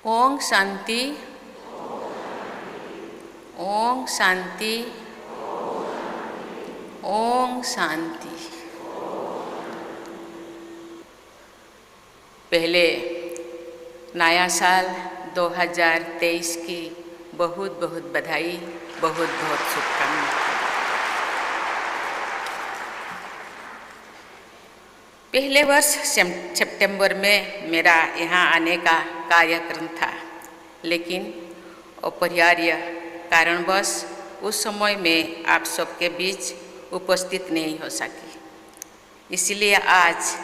ओम शांति। ओम शांति। ओम शांति। पहले नया साल 2023 की बहुत बहुत बधाई, बहुत बहुत शुभकामनाएं। पहले वर्ष सितंबर में मेरा यहाँ आने का कार्यक्रम था, लेकिन अपरिहार्य कारणवश उस समय में आप सबके बीच उपस्थित नहीं हो सकी। इसलिए आज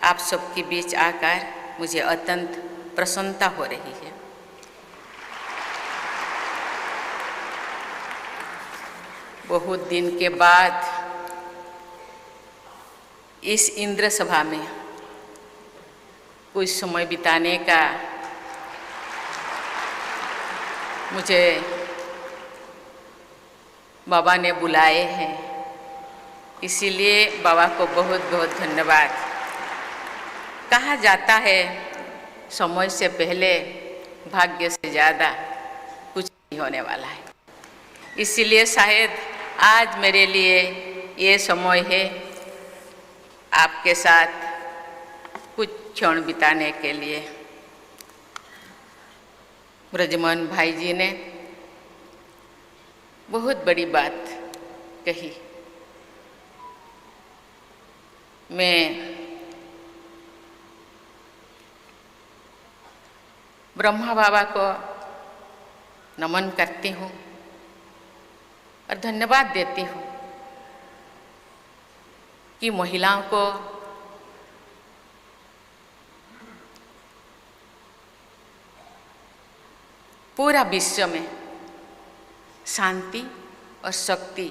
आप सबके बीच आकर मुझे अत्यंत प्रसन्नता हो रही है। बहुत दिन के बाद इस इंद्र सभा में कुछ समय बिताने का मुझे बाबा ने बुलाए हैं, इसीलिए बाबा को बहुत बहुत धन्यवाद। कहा जाता है समय से पहले भाग्य से ज़्यादा कुछ नहीं होने वाला है, इसीलिए शायद आज मेरे लिए ये समय है आपके साथ कुछ क्षण बिताने के लिए। ब्रजमोहन भाई जी ने बहुत बड़ी बात कही। मैं ब्रह्मा बाबा को नमन करती हूँ और धन्यवाद देती हूँ कि महिलाओं को पूरा विश्व में शांति और शक्ति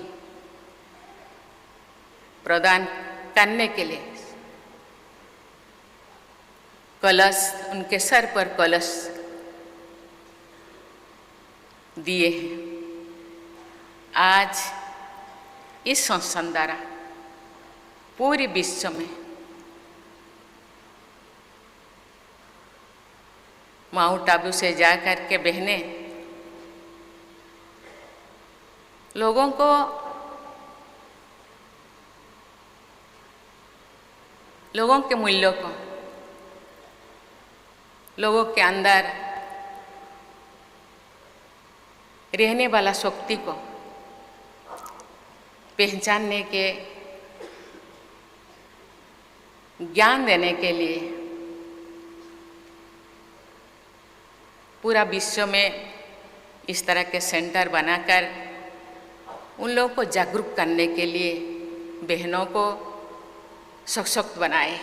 प्रदान करने के लिए कलश, उनके सर पर कलश दिए हैं। आज इस संस्थान द्वारा पूरे विश्व में माउंट आबू से जा कर के बहनें लोगों को लोगों के मूल्यों को, लोगों के अंदर रहने वाला शक्ति को पहचानने के ज्ञान देने के लिए पूरा विश्व में इस तरह के सेंटर बनाकर उन लोगों को जागरूक करने के लिए बहनों को सशक्त बनाए।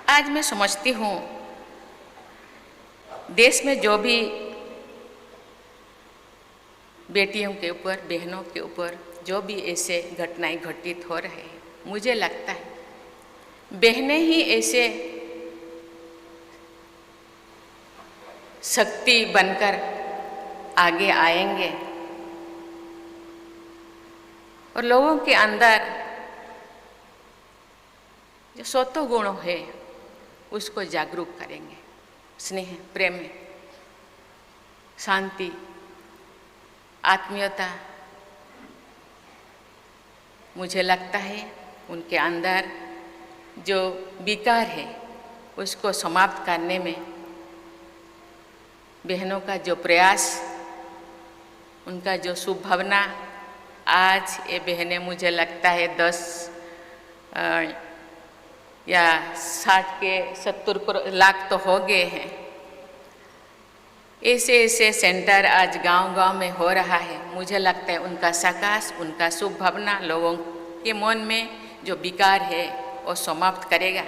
आज मैं समझती हूँ देश में जो भी बेटियों के ऊपर, बहनों के ऊपर जो भी ऐसे घटनाएं घटित हो रहे हैं, मुझे लगता है बहनें ही ऐसे शक्ति बनकर आगे आएंगे और लोगों के अंदर जो सत्व गुण है उसको जागरूक करेंगे। स्नेह, प्रेम, शांति, आत्मीयता, मुझे लगता है उनके अंदर जो विकार है उसको समाप्त करने में बहनों का जो प्रयास, उनका जो शुभ भावना, आज ये बहनें मुझे लगता है 10 या 60 के 70 लाख तो हो गए हैं। ऐसे ऐसे सेंटर आज गांव-गांव में हो रहा है। मुझे लगता है उनका सकाश, उनका शुभ भावना लोगों के मन में जो विकार है वो समाप्त करेगा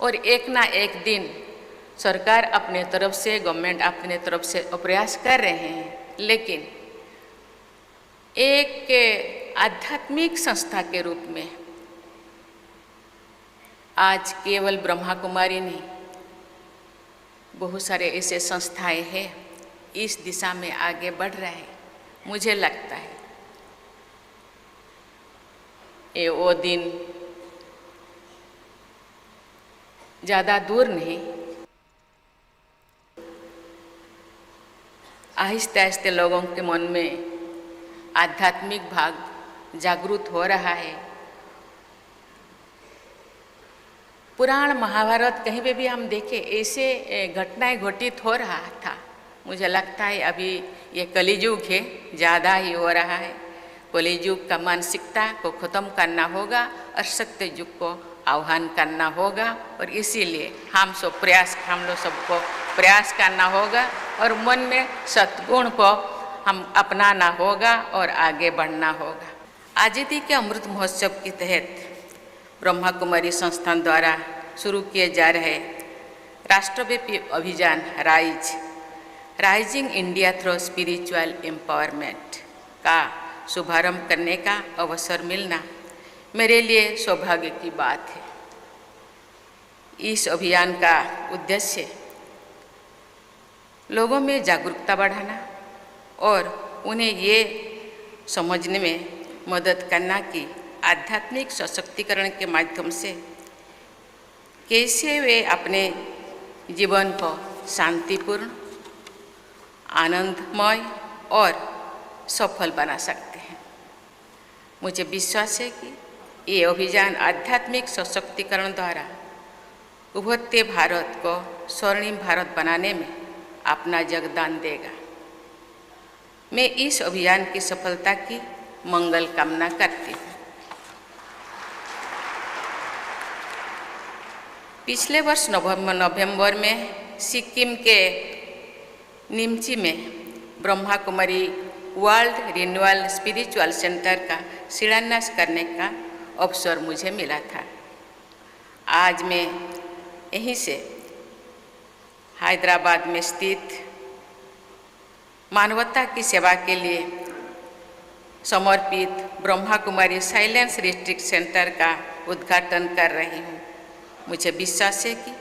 और एक ना एक दिन सरकार अपने तरफ से, गवर्नमेंट अपने तरफ से प्रयास कर रहे हैं, लेकिन एक आध्यात्मिक संस्था के रूप में आज केवल ब्रह्मा कुमारी नहीं, बहुत सारे ऐसे संस्थाएं हैं इस दिशा में आगे बढ़ रहे हैं। मुझे लगता है ये वो दिन ज़्यादा दूर नहीं, आहिस्ते आहिस्ते लोगों के मन में आध्यात्मिक भाग जागृत हो रहा है। पुराण महाभारत कहीं पे भी हम देखें ऐसे घटनाएं घटित हो रहा था। मुझे लगता है अभी ये कलियुग है, ज़्यादा ही हो रहा है। कलियुग का मानसिकता को ख़त्म करना होगा और सत्य युग को आह्वान करना होगा, और इसीलिए हम लोग सबको प्रयास करना होगा और मन में सद्गुण को हम अपनाना होगा और आगे बढ़ना होगा। आज़ादी के अमृत महोत्सव के तहत ब्रह्मा कुमारी संस्थान द्वारा शुरू किए जा रहे राष्ट्रव्यापी अभियान rising India through spiritual empowerment का शुभारंभ करने का अवसर मिलना मेरे लिए सौभाग्य की बात है। इस अभियान का उद्देश्य लोगों में जागरूकता बढ़ाना और उन्हें ये समझने में मदद करना कि आध्यात्मिक सशक्तिकरण के माध्यम से कैसे वे अपने जीवन को शांतिपूर्ण, आनंदमय और सफल बना सकते हैं। मुझे विश्वास है कि ये अभियान आध्यात्मिक सशक्तिकरण द्वारा उभरते भारत को स्वर्णिम भारत बनाने में अपना योगदान देगा। मैं इस अभियान की सफलता की मंगल कामना करती हूँ। पिछले वर्ष नवंबर में सिक्किम के निमची में Brahma Kumari world renewal spiritual centre का शिलान्यास करने का अवसर मुझे मिला था। आज मैं यहीं से हैदराबाद में स्थित मानवता की सेवा के लिए समर्पित Brahma Kumari silence retreat centre का उद्घाटन कर रही हूँ। मुझे विश्वास है कि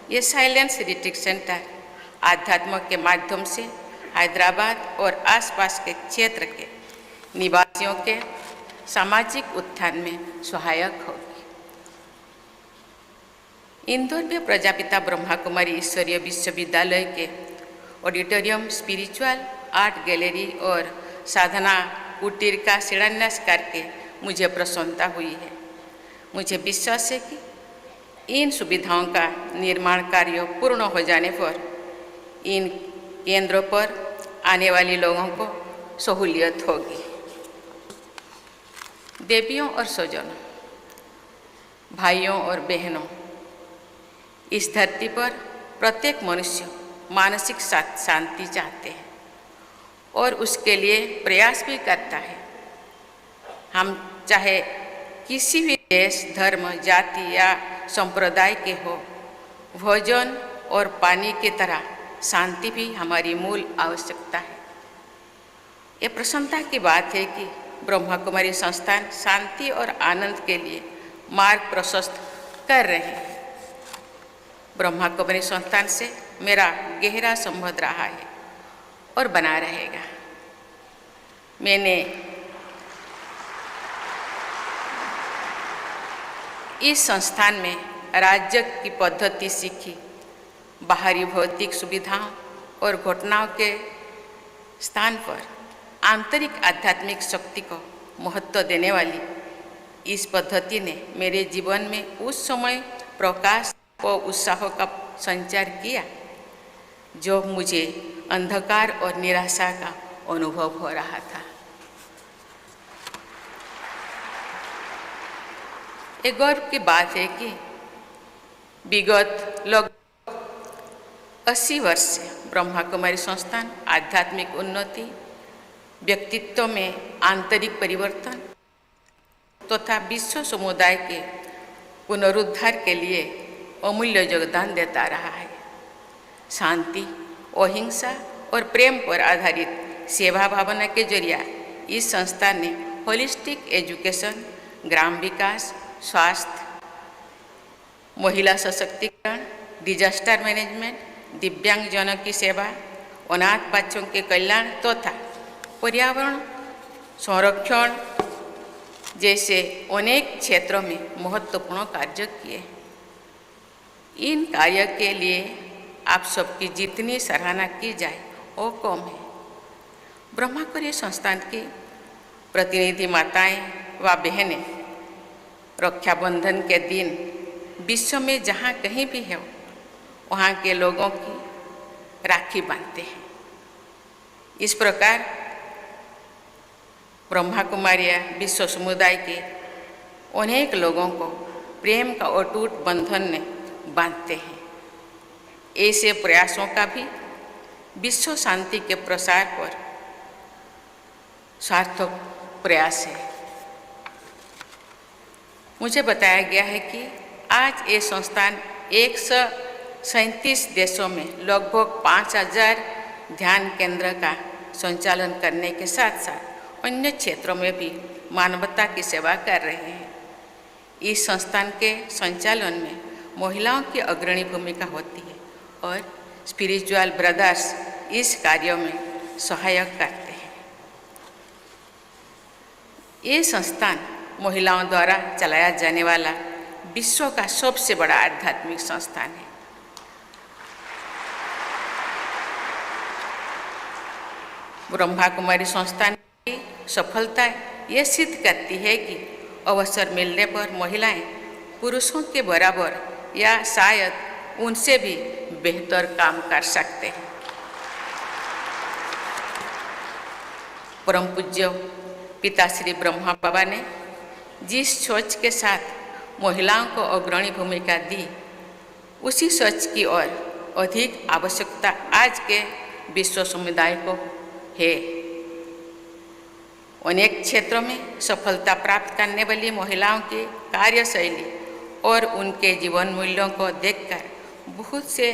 ये साइलेंस रिट्रीट सेंटर आध्यात्म के माध्यम से हैदराबाद और आसपास के क्षेत्र के निवासियों के सामाजिक उत्थान में सहायक होगी। इंदौर में प्रजापिता ब्रह्मा कुमारी ईश्वरीय विश्वविद्यालय के ऑडिटोरियम, स्पिरिचुअल आर्ट गैलरी और साधना कुटीर का शिलान्यास करके मुझे प्रसन्नता हुई है। मुझे विश्वास है कि इन सुविधाओं का निर्माण कार्य पूर्ण हो जाने पर इन केंद्रों पर आने वाले लोगों को सहूलियत होगी। देवियों और स्वजनों, भाइयों और बहनों, इस धरती पर प्रत्येक मनुष्य मानसिक शांति चाहते हैं और उसके लिए प्रयास भी करता है। हम चाहे किसी भी देश, धर्म, जाति या संप्रदाय के हो, भोजन और पानी की तरह शांति भी हमारी मूल आवश्यकता है। ये प्रसन्नता की बात है कि ब्रह्मा कुमारी संस्थान शांति और आनंद के लिए मार्ग प्रशस्त कर रहे हैं। ब्रह्मा कुमारी संस्थान से मेरा गहरा संबंध रहा है और बना रहेगा। मैंने इस संस्थान में राज्य की पद्धति सीखी, बाहरी भौतिक सुविधाओं और घटनाओं के स्थान पर आंतरिक आध्यात्मिक शक्ति को महत्व देने वाली इस पद्धति ने मेरे जीवन में उस समय प्रकाश और उत्साह का संचार किया जो मुझे अंधकार और निराशा का अनुभव हो रहा था। एक गौरव की बात है कि विगत लगभग 80 वर्ष से ब्रह्मा कुमारी संस्थान आध्यात्मिक उन्नति, व्यक्तित्व में आंतरिक परिवर्तन तथा विश्व समुदाय के पुनरुद्धार के लिए अमूल्य योगदान देता रहा है। शांति, अहिंसा और प्रेम पर आधारित सेवा भावना के जरिए इस संस्थान ने होलिस्टिक एजुकेशन, ग्राम विकास, स्वास्थ्य, महिला सशक्तिकरण, डिजास्टर मैनेजमेंट, दिव्यांगजनों की सेवा, अनाथ बच्चों के कल्याण तथा पर्यावरण संरक्षण जैसे अनेक क्षेत्रों में महत्वपूर्ण कार्य किए। इन कार्य के लिए आप सबकी जितनी सराहना की जाए वो कम है। ब्रह्माकुमारी संस्थान की प्रतिनिधि माताएं व बहनें रक्षाबंधन के दिन विश्व में जहाँ कहीं भी है वहाँ के लोगों की राखी बांधते हैं। इस प्रकार ब्रह्माकुमारी विश्व समुदाय के अनेक लोगों को प्रेम का अटूट बंधन ने बांधते हैं। ऐसे प्रयासों का भी विश्व शांति के प्रसार पर सार्थक प्रयास है। मुझे बताया गया है कि आज ये संस्थान 137 देशों में लगभग 5000 ध्यान केंद्र का संचालन करने के साथ साथ अन्य क्षेत्रों में भी मानवता की सेवा कर रहे हैं। इस संस्थान के संचालन में महिलाओं की अग्रणी भूमिका होती है और स्पिरिचुअल ब्रदर्स इस कार्य में सहायक करते हैं। ये संस्थान महिलाओं द्वारा चलाया जाने वाला विश्व का सबसे बड़ा आध्यात्मिक संस्थान है। ब्रह्माकुमारी संस्थान की सफलता ये सिद्ध करती है कि अवसर मिलने पर महिलाएं पुरुषों के बराबर या शायद उनसे भी बेहतर काम कर सकते हैं। परम पूज्य पिता श्री ब्रह्मा बाबा ने जिस सोच के साथ महिलाओं को अग्रणी भूमिका दी, उसी सोच की ओर अधिक आवश्यकता आज के विश्व समुदाय को है। अनेक क्षेत्रों में सफलता प्राप्त करने वाली महिलाओं की कार्यशैली और उनके जीवन मूल्यों को देखकर बहुत से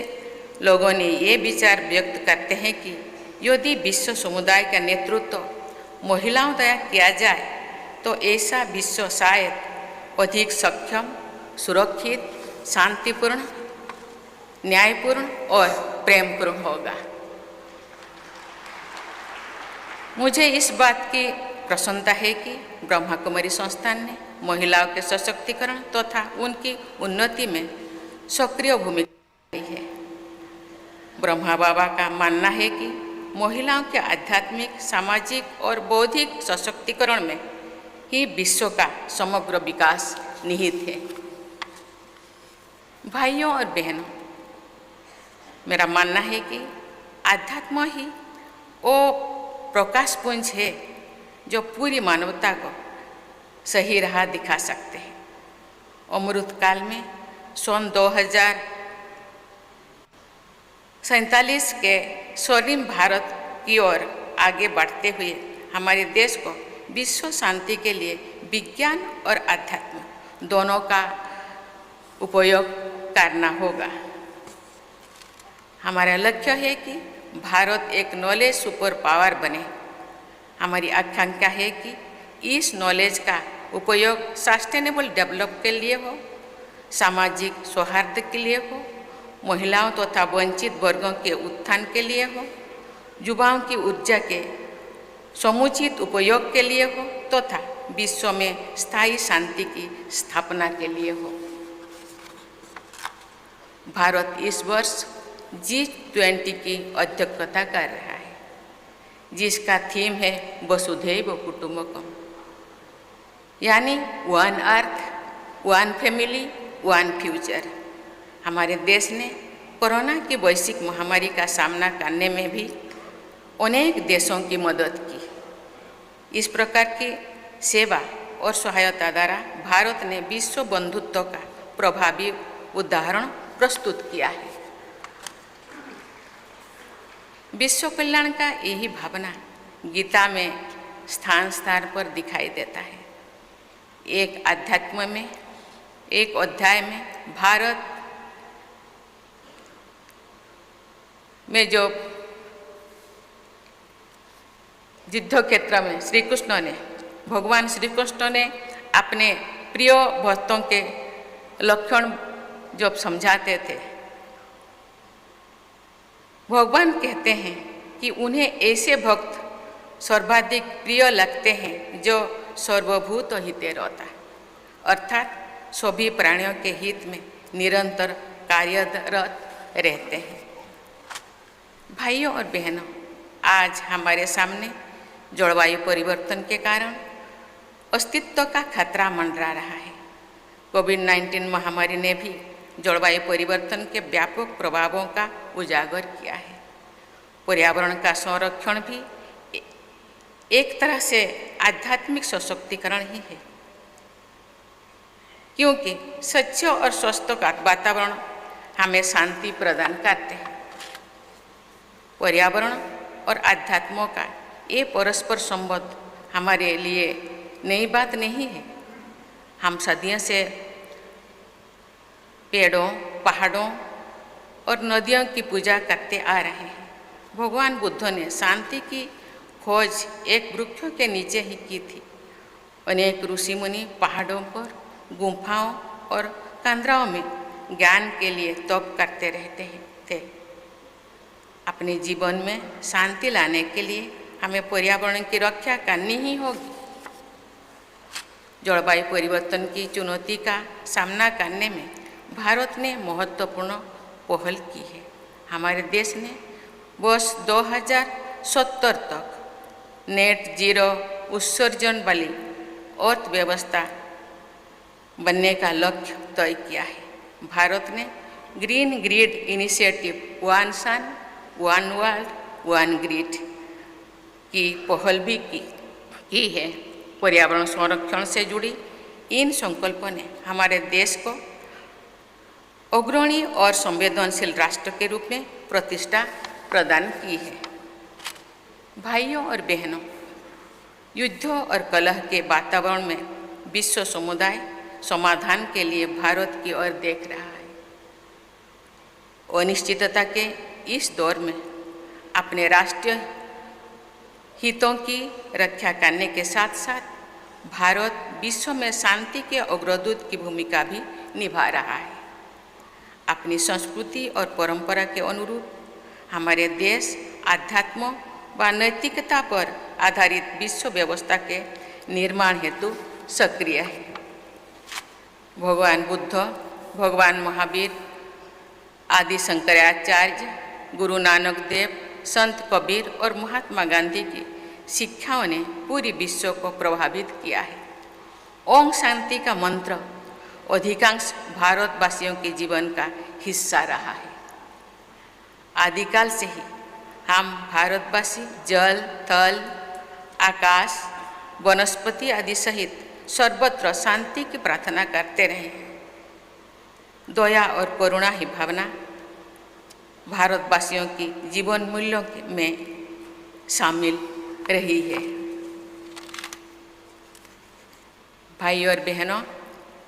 लोगों ने ये विचार व्यक्त करते हैं कि यदि विश्व समुदाय का नेतृत्व महिलाओं द्वारा किया जाए तो ऐसा विश्व शायद अधिक सक्षम, सुरक्षित, शांतिपूर्ण, न्यायपूर्ण और प्रेमपूर्ण होगा। मुझे इस बात की प्रसन्नता है कि ब्रह्माकुमारी संस्थान ने महिलाओं के सशक्तिकरण तथा उनकी उन्नति में सक्रिय भूमिका निभाई है। ब्रह्मा बाबा का मानना है कि महिलाओं के आध्यात्मिक, सामाजिक और बौद्धिक सशक्तिकरण में ही विश्व का समग्र विकास निहित है। भाइयों और बहनों, मेरा मानना है कि आध्यात्म ही वो प्रकाश पुंज है जो पूरी मानवता को सही राह दिखा सकते हैं। अमृत काल में सन 2047 के स्वर्णिम भारत की ओर आगे बढ़ते हुए हमारे देश को विश्व शांति के लिए विज्ञान और अध्यात्म दोनों का उपयोग करना होगा। हमारा लक्ष्य है कि भारत एक नॉलेज सुपर पावर बने। हमारी आकांक्षा है कि इस नॉलेज का उपयोग सस्टेनेबल डेवलप के लिए हो, सामाजिक सौहार्द के लिए हो, महिलाओं तथा वंचित वर्गों के उत्थान के लिए हो, युवाओं की ऊर्जा के समुचित उपयोग के लिए हो तथा विश्व में स्थायी शांति की स्थापना के लिए हो। भारत इस वर्ष G20 की अध्यक्षता कर रहा है, जिसका थीम है वसुधैव कुटुंबकम, यानी one earth, one family, one future. हमारे देश ने कोरोना की वैश्विक महामारी का सामना करने में भी अनेक देशों की मदद की। इस प्रकार की सेवा और सहायता द्वारा भारत ने विश्व बंधुत्व का प्रभावी उदाहरण प्रस्तुत किया है। विश्व कल्याण का यही भावना गीता में स्थान स्थान पर दिखाई देता है। एक अध्यात्म में, एक अध्याय में भारत में जो युद्ध क्षेत्र में भगवान श्री कृष्ण ने अपने प्रिय भक्तों के लक्षण जब समझाते थे, भगवान कहते हैं कि उन्हें ऐसे भक्त सर्वाधिक प्रिय लगते हैं जो सर्वभूत हिते रहता है, अर्थात सभी प्राणियों के हित में निरंतर कार्यरत रहते हैं। भाइयों और बहनों, आज हमारे सामने जलवायु परिवर्तन के कारण अस्तित्व का खतरा मंडरा रहा है। कोविड-19 महामारी ने भी जलवायु परिवर्तन के व्यापक प्रभावों का उजागर किया है। पर्यावरण का संरक्षण भी एक तरह से आध्यात्मिक सशक्तिकरण ही है, क्योंकि स्वच्छ और स्वस्थ वातावरण हमें शांति प्रदान करते हैं। पर्यावरण और आध्यात्मों का ये परस्पर संबंध हमारे लिए नई बात नहीं है। हम सदियों से पेड़ों, पहाड़ों और नदियों की पूजा करते आ रहे हैं। भगवान बुद्ध ने शांति की खोज एक वृक्षों के नीचे ही की थी। अनेक ऋषि मुनि पहाड़ों पर, गुफाओं और कंदराओं में ज्ञान के लिए तप करते रहते थे। अपने जीवन में शांति लाने के लिए हमें पर्यावरण की रक्षा करनी ही होगी। जलवायु परिवर्तन की चुनौती का सामना करने में भारत ने महत्वपूर्ण पहल की है। हमारे देश ने वर्ष 2070 तक नेट जीरो उत्सर्जन वाली अर्थव्यवस्था बनने का लक्ष्य तय किया है। भारत ने green grid initiative one sun one world one grid की पहल भी की है। पर्यावरण संरक्षण से जुड़ी इन संकल्पों ने हमारे देश को अग्रणी और संवेदनशील राष्ट्र के रूप में प्रतिष्ठा प्रदान की है। भाइयों और बहनों, युद्धों और कलह के वातावरण में विश्व समुदाय समाधान के लिए भारत की ओर देख रहा है। अनिश्चितता के इस दौर में अपने राष्ट्रीय हितों की रक्षा करने के साथ साथ भारत विश्व में शांति के अग्रदूत की भूमिका भी निभा रहा है। अपनी संस्कृति और परंपरा के अनुरूप हमारे देश अध्यात्म व नैतिकता पर आधारित विश्व व्यवस्था के निर्माण हेतु सक्रिय है। भगवान बुद्ध, भगवान महावीर, आदि शंकराचार्य, गुरु नानक देव, संत कबीर और महात्मा गांधी की शिक्षाओं ने पूरी विश्व को प्रभावित किया है। ओम शांति का मंत्र अधिकांश भारतवासियों के जीवन का हिस्सा रहा है। आदिकाल से ही हम भारतवासी जल, थल, आकाश, वनस्पति आदि सहित सर्वत्र शांति की प्रार्थना करते रहे हैं। दया और करुणा ही भावना भारतवासियों की जीवन मूल्यों में शामिल रही है। भाई और बहनों,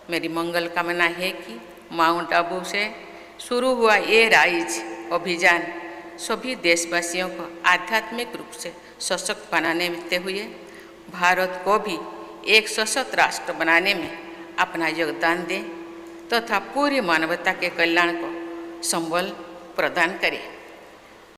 मेरी मंगल कामना है कि माउंट आबू से शुरू हुआ ये राइज अभियान सभी देशवासियों को आध्यात्मिक रूप से सशक्त बनाने में हुए भारत को भी एक सशक्त राष्ट्र बनाने में अपना योगदान दे तथा पूरी मानवता के कल्याण को संबल प्रदान करे।